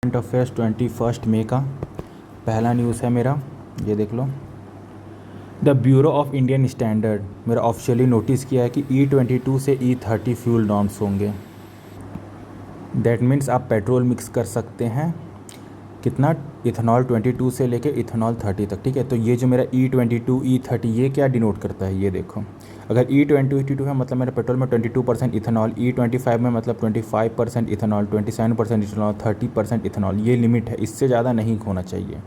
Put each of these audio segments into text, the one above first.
Current affairs 21 मई का पहला news है मेरा, ये देख लो। The bureau of Indian standard मेरा ऑफिशियली नोटिस किया है कि E22 से E30 फ्यूल नॉर्म्स होंगे। दैट मीन्स आप पेट्रोल मिक्स कर सकते हैं कितना, इथेनॉल 22 से लेके इथेनॉल 30 तक, ठीक है। तो ये जो मेरा E22 E30 ये क्या डिनोट करता है, ये देखो। अगर E22 है मतलब मेरे पेट्रोल में 22% इथेनॉल, E25 में मतलब 25% इथेनॉल, 27% इथेनॉल, 30% इथेनॉल, ये लिमिट है, इससे ज़्यादा नहीं होना चाहिए।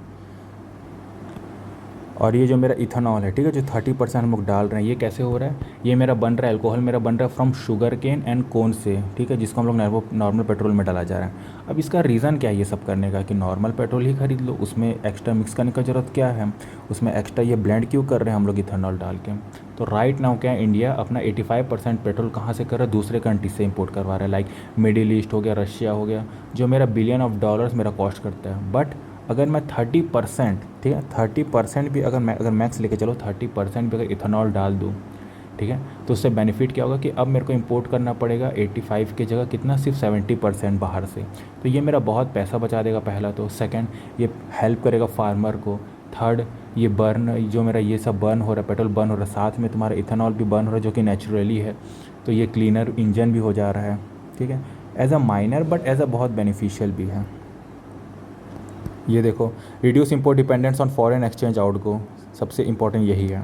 और ये जो मेरा इथेनॉल है, ठीक है, जो 30% हम लोग डाल रहे हैं, ये कैसे हो रहा है, ये मेरा बन रहा है, अल्कोहल मेरा बन रहा है from sugar cane and corn से, ठीक है, जिसको हम लोग नॉर्मल पेट्रोल में डाला जा रहा है। अब इसका रीज़न क्या है ये सब करने का, कि नॉर्मल पेट्रोल ही खरीद लो, उसमें एक्स्ट्रा मिक्स करने का ज़रूरत क्या है, उसमें एक्स्ट्रा ये ब्लेंड क्यों कर रहे हैं हम लोग इथेनॉल डाल के। तो राइट नाउ क्या है, इंडिया अपना 85% पेट्रोल कहाँ से कर रहा है, दूसरे कंट्री से इंपोर्ट करवा रहा है, लाइक मिडिल ईस्ट हो गया, रशिया हो गया, जो मेरा बिलियन ऑफ डॉलर्स मेरा कॉस्ट करता है। बट अगर मैं 30%, ठीक है, 30% भी अगर मैक्स लेके चलो 30% भी अगर इथेनॉल डाल दूँ, ठीक है, तो उससे बेनिफिट क्या होगा कि अब मेरे को इंपोर्ट करना पड़ेगा 85 की जगह कितना, सिर्फ 70% बाहर से। तो ये मेरा बहुत पैसा बचा देगा, पहला तो। सेकंड, ये हेल्प करेगा फार्मर को। थर्ड, ये बर्न, जो मेरा ये सब बर्न हो रहा है, पेट्रोल बर्न हो रहा है, साथ में तुम्हारा इथेनॉल भी बर्न हो रहा है जो कि नेचुरली है, तो ये क्लीनर इंजन भी हो जा रहा है, ठीक है। As a minor but as a बहुत बेनिफिशियल भी है। ये देखो, reduce import dependence on foreign exchange outgo, सबसे इंपॉर्टेंट यही है।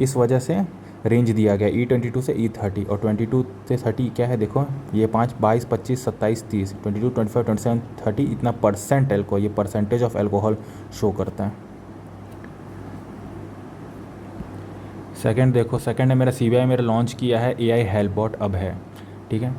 इस वजह से रेंज दिया गया E22 से E30, और 22 से 30 क्या है देखो, ये 5, 22, 25, 27, 30, 22, 25, 27, 30, इतना परसेंट एल्कोहल, ये परसेंटेज ऑफ एल्कोहल शो करता है। सेकंड देखो, सेकंड है मेरा CBI मेरा लॉन्च किया है AI हेल्प बॉट अब है, ठीक है।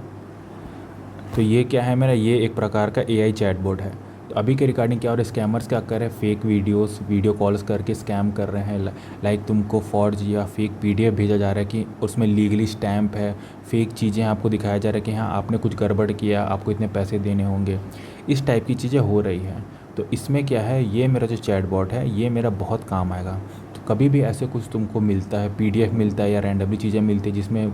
तो ये क्या है मेरा, ये एक प्रकार का AI चैटबॉट है। तो अभी के रिगार्डिंग क्या हो रहा है, स्कैमर्स क्या कर रहे हैं, फेक वीडियो कॉल्स करके स्कैम कर रहे हैं। लाइक तुमको फॉर्ज या फेक PDF भेजा जा रहा है कि उसमें लीगली स्टैम्प है, फेक चीज़ें आपको दिखाया जा रहा है कि हाँ आपने कुछ गड़बड़ किया, आपको इतने पैसे देने होंगे, इस टाइप की चीज़ें हो रही हैं। तो इसमें क्या है, ये मेरा जो चैटबॉट है ये मेरा बहुत काम आएगा। तो कभी भी ऐसे कुछ तुमको मिलता है, PDF मिलता है या रैंडमली चीज़ें मिलती है जिसमें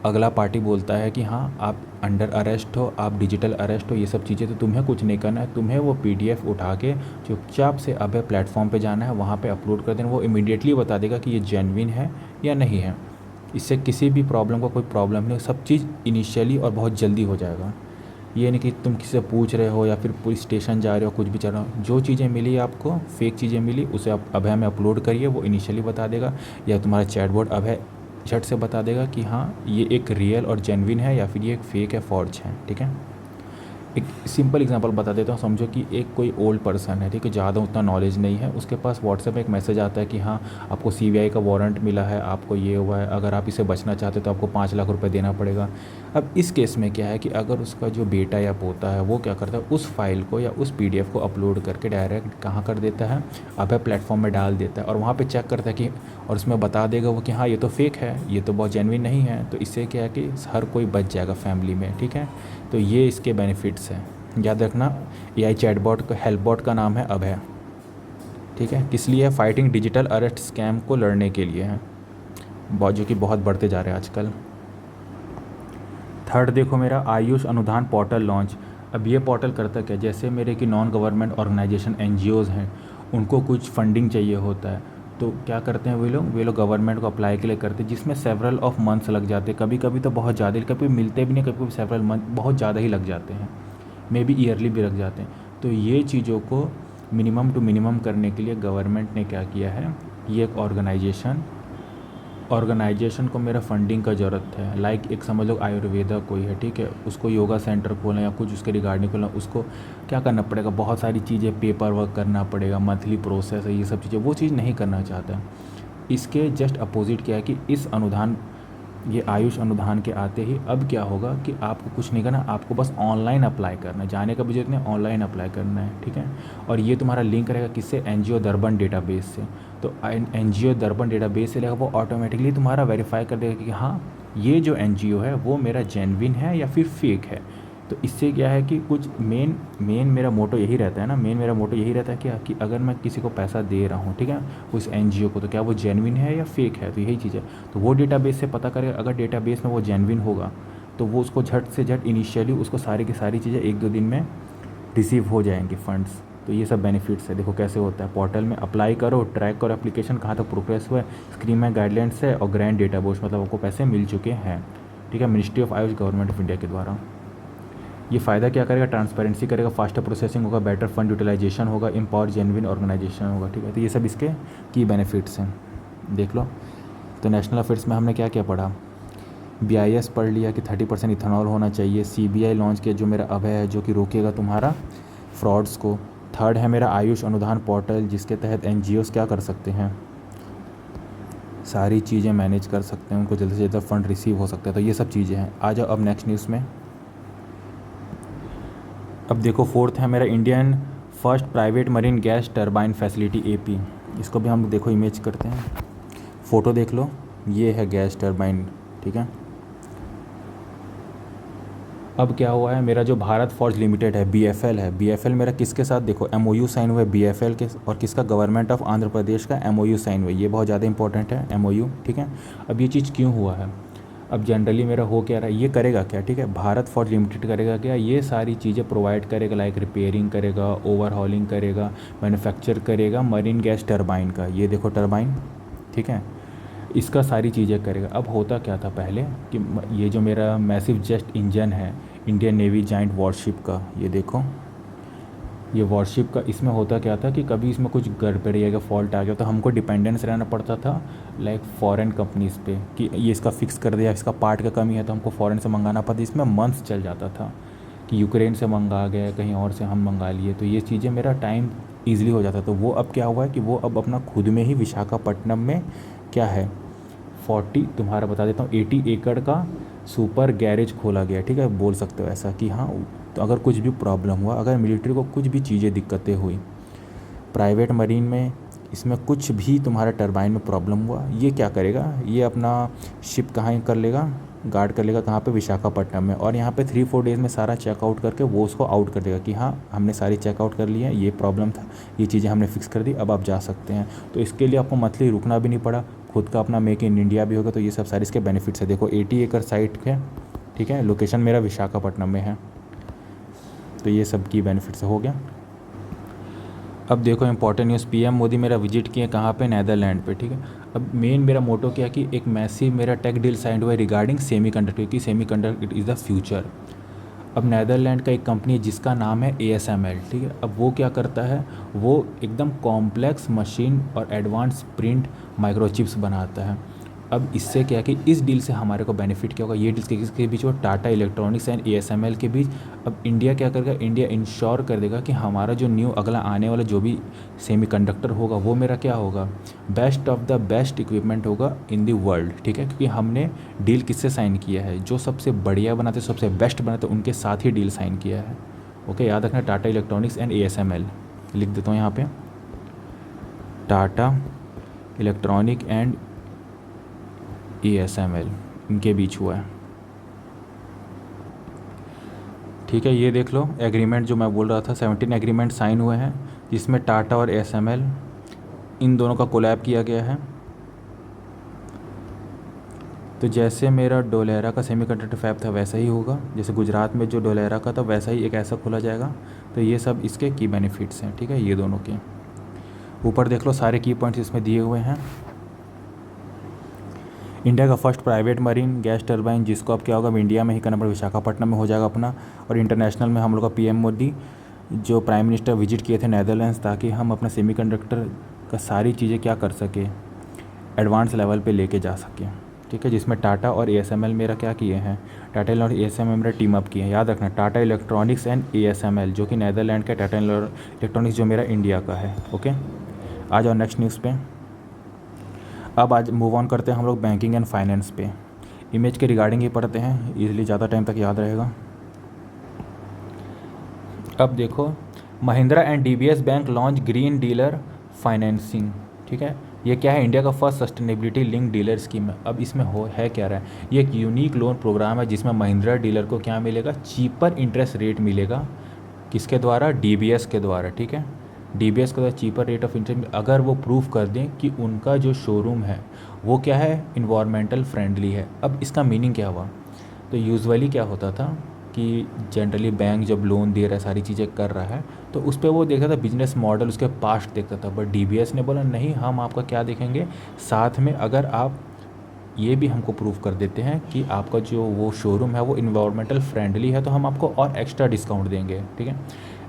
अगला पार्टी बोलता है कि हाँ आप अंडर अरेस्ट हो, आप डिजिटल अरेस्ट हो, ये सब चीज़ें, तो तुम्हें कुछ नहीं करना है, तुम्हें वो PDF उठा के चुपचाप से अब प्लेटफॉर्म पे जाना है, वहाँ पे अपलोड कर देना, वो इमीडिएटली बता देगा कि ये जेन्युइन है या नहीं है। इससे किसी भी प्रॉब्लम का कोई प्रॉब्लम नहीं, सब चीज़ इनिशियली और बहुत जल्दी हो जाएगा। ये नहीं कि तुम किसी से पूछ रहे हो या फिर पुलिस स्टेशन जा रहे हो, कुछ भी चल रहा हो, जो चीज़ें मिली आपको, फेक चीज़ें मिली, उसे आप अभय में अपलोड करिए, वो इनिशियली बता देगा, या तुम्हारा चैटबॉट अभय झट से बता देगा कि हाँ ये एक रियल और जेन्युइन है या फिर ये एक फेक है, फॉर्ज है, ठीक है। एक सिंपल एग्जांपल बता देता हूँ, समझो कि एक कोई ओल्ड पर्सन है, ठीक है, ज़्यादा उतना नॉलेज नहीं है, उसके पास व्हाट्सएप में एक मैसेज आता है कि हाँ आपको CBI का वारंट मिला है, आपको ये हुआ है, अगर आप इसे बचना चाहते तो आपको 5 लाख रुपए देना पड़ेगा। अब इस केस में क्या है कि अगर उसका जो बेटा या पोता है वो क्या करता है, उस फाइल को या उस PDF को अपलोड करके डायरेक्ट कहाँ कर देता है, अभय प्लेटफॉर्म में डाल देता है, और वहाँ पर चेक करता है कि, और उसमें बता देगा वो कि हाँ ये तो फेक है, ये तो बहुत जेन्युइन नहीं है। तो इससे क्या है कि हर कोई बच जाएगा फैमिली में, ठीक है। तो ये इसके बेनिफिट्स हैं, याद रखना। AI चैटबॉट का हेल्प बॉट का नाम है अभय, ठीक है। किस लिए है, फाइटिंग डिजिटल अरेस्ट स्कैम को लड़ने के लिए है, बहुत, जो कि बहुत बढ़ते जा रहे हैं आजकल। थर्ड देखो, मेरा आयुष अनुदान पोर्टल लॉन्च। अब ये पोर्टल करता क्या, जैसे मेरे की नॉन गवर्नमेंट ऑर्गेनाइजेशन NGOs हैं, उनको कुछ फंडिंग चाहिए होता है, तो क्या करते हैं वे लोग गवर्नमेंट को अप्लाई के लिए करते हैं, जिसमें सेवरल ऑफ मंथ्स लग जाते हैं, कभी कभी तो बहुत ज़्यादा, कभी मिलते भी नहीं, कभी कभी सेवरल मंथ बहुत ज़्यादा ही लग जाते हैं, मे बी ईयरली भी रख जाते हैं। तो ये चीज़ों को मिनिमम टू मिनिमम करने के लिए गवर्नमेंट ने क्या किया है, ये एक ऑर्गेनाइजेशन को मेरा फंडिंग का ज़रूरत है। लाइक एक समझ लो आयुर्वेदा कोई है, ठीक है, उसको योगा सेंटर खोलना या कुछ उसके रिगार्डिंग खोलना, उसको क्या करना पड़ेगा, बहुत सारी चीज़ें, पेपर वर्क करना पड़ेगा, मंथली प्रोसेस है, ये सब चीज़ें, वो चीज़ नहीं करना चाहता। इसके जस्ट अपोजिट क्या है कि इस अनुदान, ये आयुष अनुदान के आते ही अब क्या होगा कि आपको कुछ नहीं करना, आपको बस ऑनलाइन अप्लाई करना है, जाने का भी जरूरत नहीं, ऑनलाइन अप्लाई करना है, ठीक है। और ये तुम्हारा लिंक रहेगा किससे, NGO दर्पण डेटाबेस से। तो NGO दर्पण डेटाबेस से रहेगा, वो ऑटोमेटिकली तुम्हारा वेरीफाई कर देगा कि हाँ ये जो NGO है वो मेरा जेन्युइन है या फिर फेक है। तो इससे क्या है कि कुछ मेन मेरा मोटो यही रहता है ना, मेरा मोटो यही रहता है क्या, कि अगर मैं किसी को पैसा दे रहा हूँ, ठीक है, उस NGO को, तो क्या वो जेन्युइन है या फेक है, तो यही चीज़ है। तो वो डेटाबेस से पता करेगा, अगर डेटाबेस में वो जेन्युइन होगा तो वो उसको झट से झट इनिशियली उसको सारी की सारी चीज़ें 1-2 दिन में रिसीव हो जाएंगे फंड्स। तो ये सब बेनिफिट्स है। देखो कैसे होता है, पोर्टल में अप्लाई करो, ट्रैक करो एप्लीकेशन कहाँ तक प्रोग्रेस हुआ है, स्क्रीन में गाइडलाइंस है और ग्रैंड डेटा बोर्ड मतलब आपको पैसे मिल चुके हैं, ठीक है, ministry of Ayush government of India के द्वारा। ये फ़ायदा क्या करेगा, ट्रांसपेरेंसी करेगा, फास्टर प्रोसेसिंग होगा, बेटर फंड यूटिलाइजेशन होगा, एम्पावर जेन्युइन ऑर्गेनाइजेशन होगा, ठीक है। तो ये सब इसके की बेनिफिट्स हैं, देख लो। तो नेशनल अफेयर्स में हमने क्या क्या पढ़ा, BIS पढ़ लिया कि 30% इथेनॉल होना चाहिए। CBI लॉन्च किया जो मेरा अभय है, जो कि रोकेगा तुम्हारा फ्रॉड्स को। थर्ड है मेरा आयुष अनुदान पोर्टल, जिसके तहत NGOs क्या कर सकते हैं, सारी चीज़ें मैनेज कर सकते हैं, उनको जल्दी से जल्दी फंड रिसीव हो सकता है। तो ये सब चीज़ें हैं। आ जाओ अब नेक्स्ट न्यूज़ में। अब देखो फोर्थ है मेरा Indian first private marine gas turbine facility AP। इसको भी हम देखो इमेज करते हैं, फ़ोटो देख लो, ये है गैस टरबाइन, ठीक है। अब क्या हुआ है, मेरा जो भारत फॉर्ज लिमिटेड है BFL है, BFL मेरा किसके साथ देखो MOU साइन हुआ है BFL के, और किसका, गवर्नमेंट ऑफ आंध्र प्रदेश का MOU साइन हुआ है। ये बहुत ज़्यादा इंपॉर्टेंट है MOU, ठीक है। अब ये चीज़ क्यों हुआ है, अब जनरली मेरा हो क्या रहा है, ये करेगा क्या, ठीक है, भारत फॉर्ज लिमिटेड करेगा क्या, ये सारी चीज़ें प्रोवाइड करेगा, लाइक रिपेयरिंग करेगा, ओवरहॉलिंग करेगा, मैन्युफैक्चर करेगा मरीन गैस टरबाइन का। ये देखो टरबाइन, ठीक है, इसका सारी चीज़ें करेगा। अब होता क्या था पहले कि ये जो मेरा मैसिव जेट इंजन है इंडियन नेवी जाइंट वॉरशिप का, ये देखो ये वॉरशिप का, इसमें होता क्या था कि कभी इसमें कुछ गड़बड़ी या फॉल्ट आ गया तो हमको डिपेंडेंस रहना पड़ता था लाइक फॉरेन कंपनीज़ पे कि ये इसका फिक्स कर दिया, इसका पार्ट का कमी है तो हमको फॉरेन से मंगाना पड़ता। इसमें मंथ्स चल जाता था कि यूक्रेन से मंगा गया, कहीं और से हम मंगा लिए, तो ये चीज़ें मेरा टाइम ईजिली हो जाता। तो वो अब क्या हुआ है कि वो अब अपना खुद में ही विशाखापट्टनम में क्या है 40 तुम्हारा बता देता हूँ 80 एकड़ का सुपर गैरेज खोला गया, ठीक है। बोल सकते हो ऐसा कि हाँ, तो अगर कुछ भी प्रॉब्लम हुआ, अगर मिलिट्री को कुछ भी चीज़ें दिक्कतें हुई, प्राइवेट मरीन में इसमें कुछ भी तुम्हारा टरबाइन में प्रॉब्लम हुआ, ये क्या करेगा, ये अपना शिप कहाँ कर लेगा, गार्ड कर लेगा कहाँ पे, विशाखापट्टनम में। और यहाँ पे 3-4 डेज़ में सारा चेकआउट करके वो उसको आउट कर देगा कि हाँ हमने सारी चेकआउट कर ली है, ये प्रॉब्लम था, ये चीज़ें हमने फिक्स कर दी, अब आप जा सकते हैं। तो इसके लिए आपको मंथली रुकना भी नहीं पड़ा, खुद का अपना मेक इन इंडिया भी होगा। तो ये सब सारे इसके बेनिफिट्स है। देखो 80 एकड़ साइट है, ठीक है, लोकेशन मेरा विशाखापट्टनम में है। तो ये सब की बेनिफिट्स हो गया। अब देखो इंपॉर्टेंट न्यूज़, PM मोदी मेरा विजिट किए कहाँ पे, नेदरलैंड पे, ठीक है। अब मेन मेरा मोटो क्या कि एक मैसिव मेरा टेक डील साइन हुआ है रिगार्डिंग सेमीकंडक्टर, की semiconductor it is the future. अब नेदरलैंड का एक कंपनी है जिसका नाम है ASML, ठीक है। अब वो क्या करता है, वो एकदम कॉम्प्लेक्स मशीन और एडवांस प्रिंट माइक्रोचिप्स बनाता है। अब इससे क्या कि इस डील से हमारे को बेनिफिट क्या होगा, ये डील्स किसके बीच हो, टाटा इलेक्ट्रॉनिक्स एंड ASML के बीच। अब इंडिया क्या करेगा, इंडिया इंश्योर कर देगा कि हमारा जो न्यू अगला आने वाला जो भी सेमीकंडक्टर होगा वो मेरा क्या होगा, best of the best equipment होगा इन द वर्ल्ड, ठीक है। क्योंकि हमने डील किससे साइन किया है, जो सबसे बढ़िया बनाते, सबसे बेस्ट बनाते, उनके साथ ही डील साइन किया है। ओके, याद रखना, टाटा इलेक्ट्रॉनिक्स एंड ASML लिख देता हूँ यहाँ पे, टाटा इलेक्ट्रॉनिक एंड ASML इनके बीच हुआ है, ठीक है। ये देख लो एग्रीमेंट जो मैं बोल रहा था, 17 एग्रीमेंट साइन हुए हैं जिसमें टाटा और ASML इन दोनों का कोलैब किया गया है। तो जैसे मेरा डोलेरा का सेमीकंडक्टर फैब था वैसा ही होगा, जैसे गुजरात में जो डोलेरा का था वैसा ही एक ऐसा खोला जाएगा। तो ये सब इसके की बेनिफिट्स हैं, ठीक है, ये दोनों के। ऊपर देख लो सारे की पॉइंट्स इसमें दिए हुए हैं। इंडिया का first private marine gas turbine, जिसको अब क्या होगा, इंडिया में ही करना पड़ेगा, विशाखापट्टनम में हो जाएगा अपना। और इंटरनेशनल में हम लोग का PM मोदी जो प्राइम मिनिस्टर विजिट किए थे नेदरलैंड्स, ताकि हम अपना सेमीकंडक्टर का सारी चीज़ें क्या कर सके, एडवांस लेवल पे लेके जा सकें, ठीक है। जिसमें टाटा और ASML मेरा क्या किए हैं, टाटा और ASML मेरा टीम अप किए हैं। याद रखना, टाटा इलेक्ट्रॉनिक्स एंड ASML जो कि नेदरलैंड का, टाटा इलेक्ट्रॉनिक्स जो मेरा इंडिया का है। ओके, आ जाओ नेक्स्ट न्यूज़ पे। अब आज मूव ऑन करते हैं हम लोग बैंकिंग एंड फाइनेंस पे। इमेज के रिगार्डिंग ही पढ़ते हैं, इजीली ज़्यादा टाइम तक याद रहेगा। अब देखो, Mahindra and DBS bank launch green dealer financing, ठीक है। ये क्या है, इंडिया का first sustainability link dealer scheme है। अब इसमें है क्या रहा है, ये एक यूनिक लोन प्रोग्राम है जिसमें महिंद्रा डीलर को क्या मिलेगा, चीपर इंटरेस्ट रेट मिलेगा। किसके द्वारा, DBS के द्वारा, ठीक है। DBS का चीपर रेट ऑफ इंटरेस्ट, अगर वो प्रूव कर दें कि उनका जो शोरूम है वो क्या है, इन्वायरमेंटल फ्रेंडली है। अब इसका मीनिंग क्या हुआ, तो यूजुअली क्या होता था कि जनरली बैंक जब लोन दे रहा है, सारी चीज़ें कर रहा है, तो उस पर वो देखता था बिजनेस मॉडल, उसके पास्ट देखता था। बट डीबीएस ने बोला नहीं, हम आपका क्या देखेंगे, साथ में अगर आप ये भी हमको प्रूव कर देते हैं कि आपका जो वो शोरूम है वो इन्वायरमेंटल फ्रेंडली है, तो हम आपको और एक्स्ट्रा डिस्काउंट देंगे। ठीक है,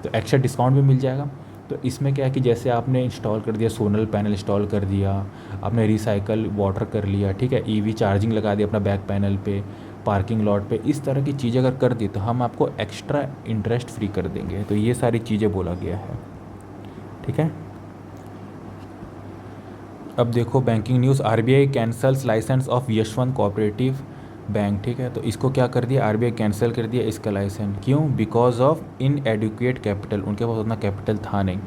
तो एक्स्ट्रा डिस्काउंट भी मिल जाएगा। तो इसमें क्या है कि जैसे आपने इंस्टॉल कर दिया, सोलर पैनल इंस्टॉल कर दिया, आपने रिसाइकल वाटर कर लिया, ठीक है, ईवी चार्जिंग लगा दिया अपना बैक पैनल पे, पार्किंग लॉट पे, इस तरह की चीज़ें अगर कर दी तो हम आपको एक्स्ट्रा इंटरेस्ट फ्री कर देंगे। तो ये सारी चीज़ें बोला गया है। ठीक है, अब देखो banking news, RBI cancels licence of Yashwant cooperative bank. ठीक है, तो इसको क्या कर दिया, आरबीआई कैंसिल कर दिया इसका लाइसेंस। क्यों? बिकॉज ऑफ इनएडुकेट कैपिटल, उनके पास उतना कैपिटल था नहीं,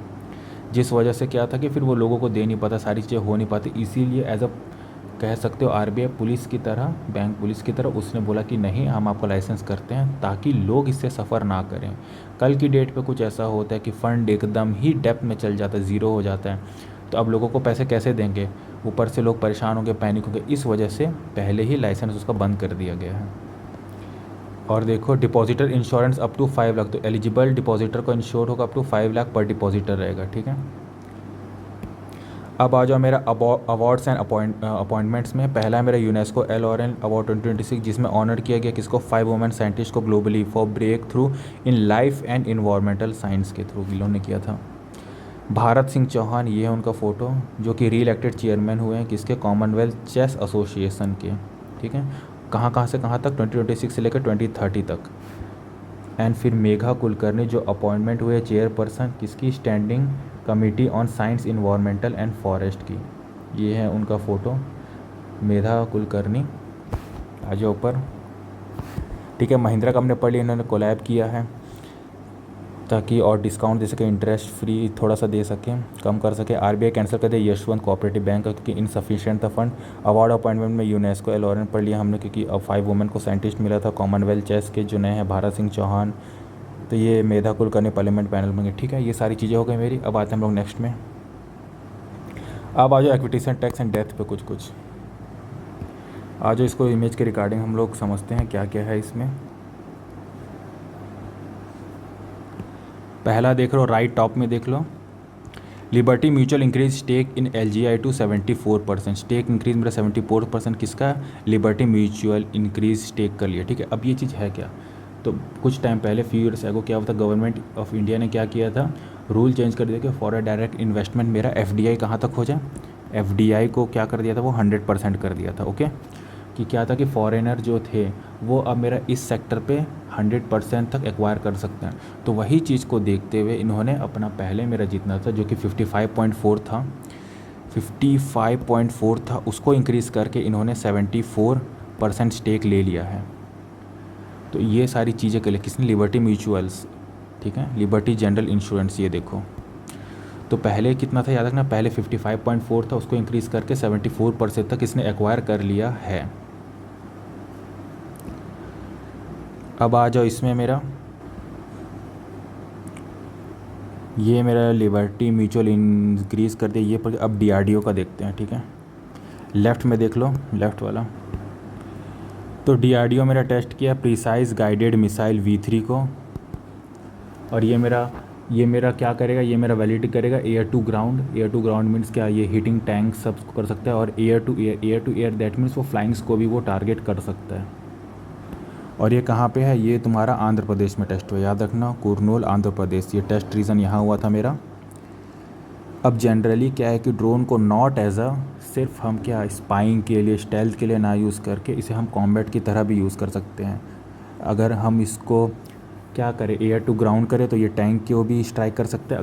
जिस वजह से क्या था कि फिर वो लोगों को दे नहीं पाता, सारी चीज़ें हो नहीं पाती। इसीलिए एज अ कह सकते हो आरबीआई पुलिस की तरह, बैंक पुलिस की तरह, उसने बोला कि नहीं हम आपको लाइसेंस करते हैं ताकि लोग इससे सफ़र ना करें। कल की डेट पे कुछ ऐसा होता है कि फ़ंड एकदम ही डेप्थ में चल जाता है, ज़ीरो हो जाता है, तो अब लोगों को पैसे कैसे देंगे, ऊपर से लोग परेशान होंगे, पैनिक होंगे, इस वजह से पहले ही लाइसेंस उसका बंद कर दिया गया है। और देखो depositor insurance up to 5 lakh, तो एलिजिबल डिपॉजिटर को इंश्योर होगा अप टू 5 लाख पर डिपॉजिटर रहेगा। ठीक है, अब आ जाओ मेरा अवार्ड्स एंड अपॉइंटमेंट्स में। पहला है मेरा यूनेस्को LRN अवार्ड 2026, जिसमें ऑनर किया गया किसको, 5 वुमेन साइंटिस्ट को globally for breakthrough in life and environmental science के थ्रू इन्होंने किया था। भारत सिंह चौहान, ये है उनका फ़ोटो, जो कि री इलेक्टेड चेयरमैन हुए हैं किसके, कॉमनवेल्थ चेस एसोसिएशन के। ठीक है, कहाँ से कहाँ तक, 2026 से लेकर 2030 तक। एंड फिर मेघा कुलकर्णी जो अपॉइंटमेंट हुए चेयरपर्सन किसकी, standing committee on science environmental and forest की। ये है उनका फ़ोटो, मेघा कुलकर्णी। आ जाओ ऊपर। ठीक है, महिंद्रा कंपनी पढ़ ली, इन्होंने कोलैब किया है ताकि और डिस्काउंट दे सके, इंटरेस्ट फ्री थोड़ा सा दे सके, कम कर सके। आरबीआई कैंसिल कर दिया यशवंत कोऑपरेटिव बैंक क्योंकि इनसफिशिएंट था फंड। अवार्ड अपॉइंटमेंट में यूनेस्को LRN पढ़ लिया हमने, क्योंकि अब 5 वुमेन को साइंटिस्ट मिला था कॉमनवेल्थ चेस के जो नए हैं, भारत सिंह चौहान, तो ये मेधा कुलकर्णी पार्लियामेंट पैनल में। ठीक है, ये सारी चीज़ें हो गई मेरी। अब आते हैं हम लोग नेक्स्ट में। अब आ जाओ एक्विटेशन टैक्स एंड डेथ पे कुछ आ जाओ, इसको इमेज के रिगार्डिंग हम लोग समझते हैं क्या क्या है इसमें। पहला देख लो, राइट टॉप में देख लो, liberty mutual increase stake in LGI to 74%। Stake increase मेरा 74% किसका, लिबर्टी म्यूचुअल इंक्रीज स्टेक कर लिया। ठीक है, अब ये चीज़ है क्या, तो कुछ टाइम पहले फ्यू ईयर्स एगो क्या हुआ था, गवर्नमेंट ऑफ इंडिया ने क्या किया था, रूल चेंज कर दिया कि फॉरेन डायरेक्ट इन्वेस्टमेंट मेरा FDI कहाँ तक हो जाए, FDI को क्या कर दिया था, वो 100% कर दिया था। ओके, कि क्या था कि फॉरेनर जो थे वो अब मेरा इस सेक्टर पे 100% तक एक्वायर कर सकते हैं। तो वही चीज़ को देखते हुए इन्होंने अपना पहले मेरा जितना था जो कि 55.4 था, 55.4 था, उसको इंक्रीज़ करके इन्होंने 74% स्टेक ले लिया है। तो ये सारी चीज़ें कर ली किसने, लिबर्टी म्यूचुअल्स। ठीक है, लिबर्टी जनरल इंश्योरेंस, ये देखो, तो पहले कितना था याद रखना, पहले 55.4 था, उसको इंक्रीज़ करके 74% तक इसने एक्वायर कर लिया है। अब आ जाओ इसमें मेरा, ये मेरा लिबर्टी म्यूचुअल इंक्रीज़ कर दिया ये पर। अब DRDO का देखते हैं। ठीक है, लेफ़्ट में देख लो, लेफ़्ट वाला, तो DRDO मेरा टेस्ट किया प्रिसाइज गाइडेड मिसाइल V3 को, और ये मेरा क्या करेगा, ये मेरा वैलिडिटी करेगा air to ground. Air to ground means क्या, ये हिटिंग टैंक सब कर सकता है, और air to air that means वो फ्लाइंग्स को भी वो टारगेट कर सकता है। और ये कहाँ पे है, ये तुम्हारा आंध्र प्रदेश में टेस्ट हुआ, याद रखना, कुरनूल आंध्र प्रदेश। ये टेस्ट रीज़न यहाँ हुआ था मेरा। अब जनरली क्या है कि ड्रोन को नॉट एज अ सिर्फ हम क्या स्पाइंग के लिए, स्टेल्थ के लिए ना यूज़ करके इसे हम कॉम्बैट की तरह भी यूज़ कर सकते हैं। अगर हम इसको क्या करें, एयर टू ग्राउंड करें तो ये टैंक को भी स्ट्राइक कर सकते हैं।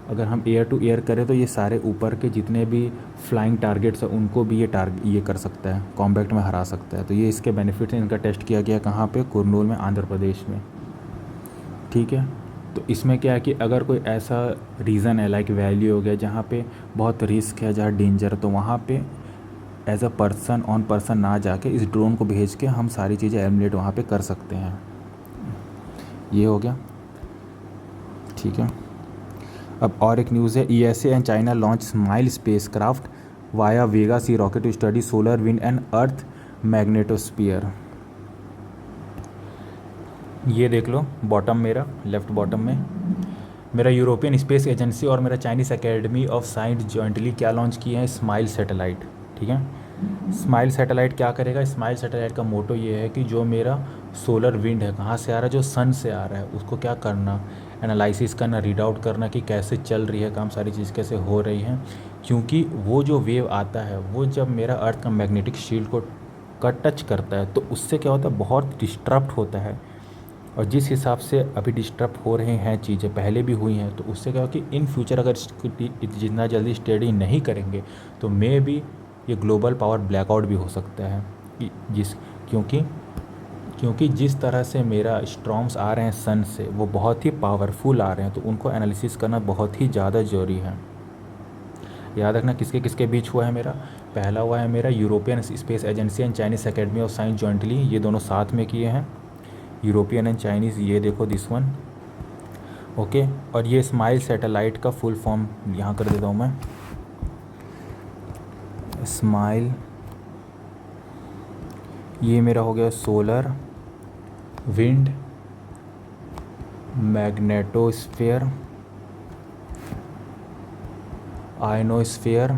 अगर हम एयर टू एयर करें तो ये सारे ऊपर के जितने भी फ्लाइंग टारगेट्स हैं उनको भी ये कर सकता है, कॉम्बैट में हरा सकता है। तो ये इसके बेनिफिट हैं। इनका टेस्ट किया गया कहाँ पे, कुरनूल में, आंध्र प्रदेश में। ठीक है, तो इसमें क्या है कि अगर कोई ऐसा रीज़न है लाइक वैली हो गया जहाँ पे बहुत रिस्क है, जहाँ डेंजर, तो वहाँ पे as a person on person ना जाके इस ड्रोन को भेज के हम सारी चीज़ें एलिमिनेट वहाँ पे कर सकते हैं। ये हो गया। ठीक है, अब और एक न्यूज़ है, ESA and China launch smile spacecraft via Vega C rocket to study solar wind and Earth magnetosphere. ये देख लो बॉटम, मेरा लेफ़्ट बॉटम में मेरा यूरोपियन स्पेस एजेंसी और मेरा Chinese Academy of Science jointly क्या लॉन्च किए हैं, स्माइल सैटेलाइट। ठीक है, स्माइल सैटेलाइट क्या करेगा, स्माइल सैटेलाइट का मोटो ये है कि जो मेरा सोलर विंड है कहाँ से आ रहा है, जो सन से आ रहा है, उसको क्या करना, एनालिसिस करना, रीड आउट करना कि कैसे चल रही है काम, सारी चीज़ कैसे हो रही हैं। क्योंकि वो जो वेव आता है वो जब मेरा अर्थ का मैग्नेटिक शील्ड को टच करता है तो उससे क्या होता है, बहुत डिस्टर्ब होता है। और जिस हिसाब से अभी डिस्टर्ब हो रहे हैं चीज़ें, पहले भी हुई हैं, तो उससे क्या हो कि इन फ्यूचर अगर जितना जल्दी स्टडी नहीं करेंगे तो मे बी ये ग्लोबल पावर ब्लैकआउट भी हो सकता है। जिस क्योंकि क्योंकि जिस तरह से मेरा स्ट्रॉम्स आ रहे हैं सन से, वो बहुत ही पावरफुल आ रहे हैं, तो उनको एनालिसिस करना बहुत ही ज़्यादा ज़रूरी है। याद रखना किसके किसके बीच हुआ है मेरा, पहला हुआ है मेरा European Space agency and Chinese Academy of Science jointly, ये दोनों साथ में किए हैं, यूरोपियन एंड चाइनीज़, ये देखो दिस वन। ओके, और ये स्माइल सैटेलाइट का फुल फॉर्म यहाँ कर देता हूँ मैं, स्माइल, ये मेरा हो गया solar wind magnetosphere ionosphere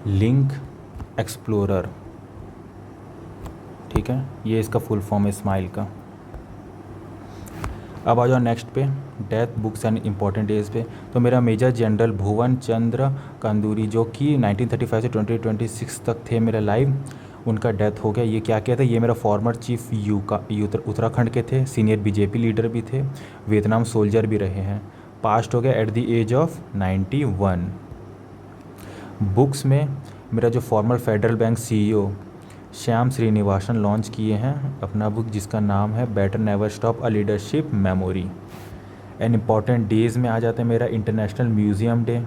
link explorer. ठीक है, ये इसका फुल फॉर्म है स्माइल का। अब आ जाओ नेक्स्ट पे, death books and important days पे। तो मेरा मेजर जनरल भुवन चंद्र कंदूरी जो कि 1935 से 2026 तक थे मेरे लाइव, उनका डेथ हो गया। ये क्या किया था, ये मेरा फॉर्मर चीफ उत्तराखंड के थे, सीनियर बीजेपी लीडर भी थे, वियतनाम सोल्जर भी रहे हैं, पास्ट हो गया at the age of 91। Books में मेरा जो former Federal Bank CEO Shyam Srinivasan launch किए हैं अपना बुक, जिसका नाम है better never stop a leadership memory. And important days में आ जाता है मेरा इंटरनेशनल म्यूज़ियम डे,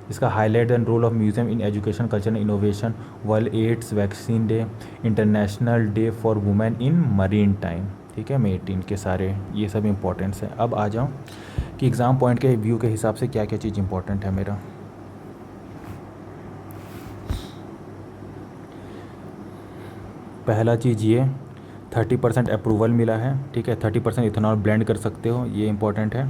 इसका highlight and role of museum in education culture and innovation, world AIDS vaccine day, international day for women in marine time. ठीक है, मे 18 के सारे ये सब इंपॉर्टेंट्स हैं। अब आ जाऊँ कि एग्ज़ाम पॉइंट के व्यू के हिसाब से क्या क्या चीज़ इंपॉर्टेंट है मेरा। पहला चीज़ ये 30% अप्रूवल मिला है। ठीक है, 30% इथेनॉल ब्लेंड कर सकते हो, ये इंपॉर्टेंट है।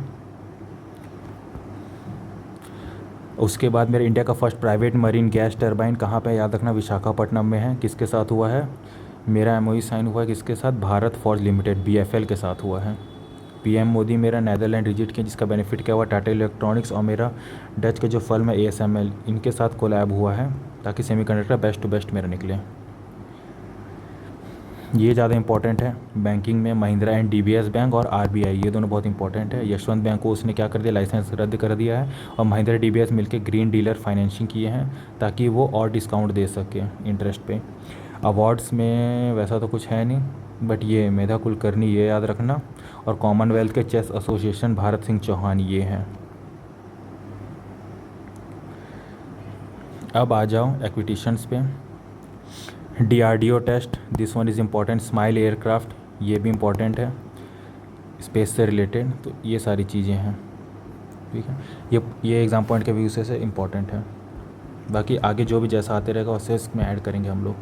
उसके बाद मेरा इंडिया का first private marine gas turbine कहाँ पे, याद रखना विशाखापट्टनम में है। किसके साथ हुआ है, मेरा एमओयू साइन हुआ है किसके साथ, भारत फॉर्ज लिमिटेड बीएफएल के साथ हुआ है। पीएम मोदी मेरा नेदरलैंड विजिट किया, जिसका बेनिफिट क्या हुआ, टाटा इलेक्ट्रॉनिक्स और मेरा डच के जो फर्म है एएसएमएल, इनके साथ कोलैब हुआ है ताकि सेमीकंडक्टर बेस्ट टू बेस्ट मेरा निकले। ये ज़्यादा इंपॉर्टेंट है। बैंकिंग में महिंद्रा एंड डीबीएस बैंक और आरबीआई, ये दोनों बहुत इंपॉर्टेंट है। यशवंत बैंक को उसने क्या कर दिया, लाइसेंस रद्द कर दिया है, और महिंद्रा डीबीएस मिलकर ग्रीन डीलर फाइनेंसिंग किए हैं ताकि वो और डिस्काउंट दे सके इंटरेस्ट पे। अवार्ड्स में वैसा तो कुछ है नहीं, बट ये मेधा कुलकर्णी, ये याद रखना, और कॉमनवेल्थ के चेस एसोसिएशन भारत सिंह चौहान, ये हैं। अब आ जाओ एक्विटिशंस पे। DRDO test, this one is important, smile aircraft, ये भी इम्पॉर्टेंट है स्पेस से रिलेटेड। तो ये सारी चीज़ें हैं। ठीक है, ये एग्ज़ाम पॉइंट के व्यू से इम्पॉर्टेंट है। बाकी आगे जो भी जैसा आते रहेगा उससे इसमें ऐड करेंगे हम लोग।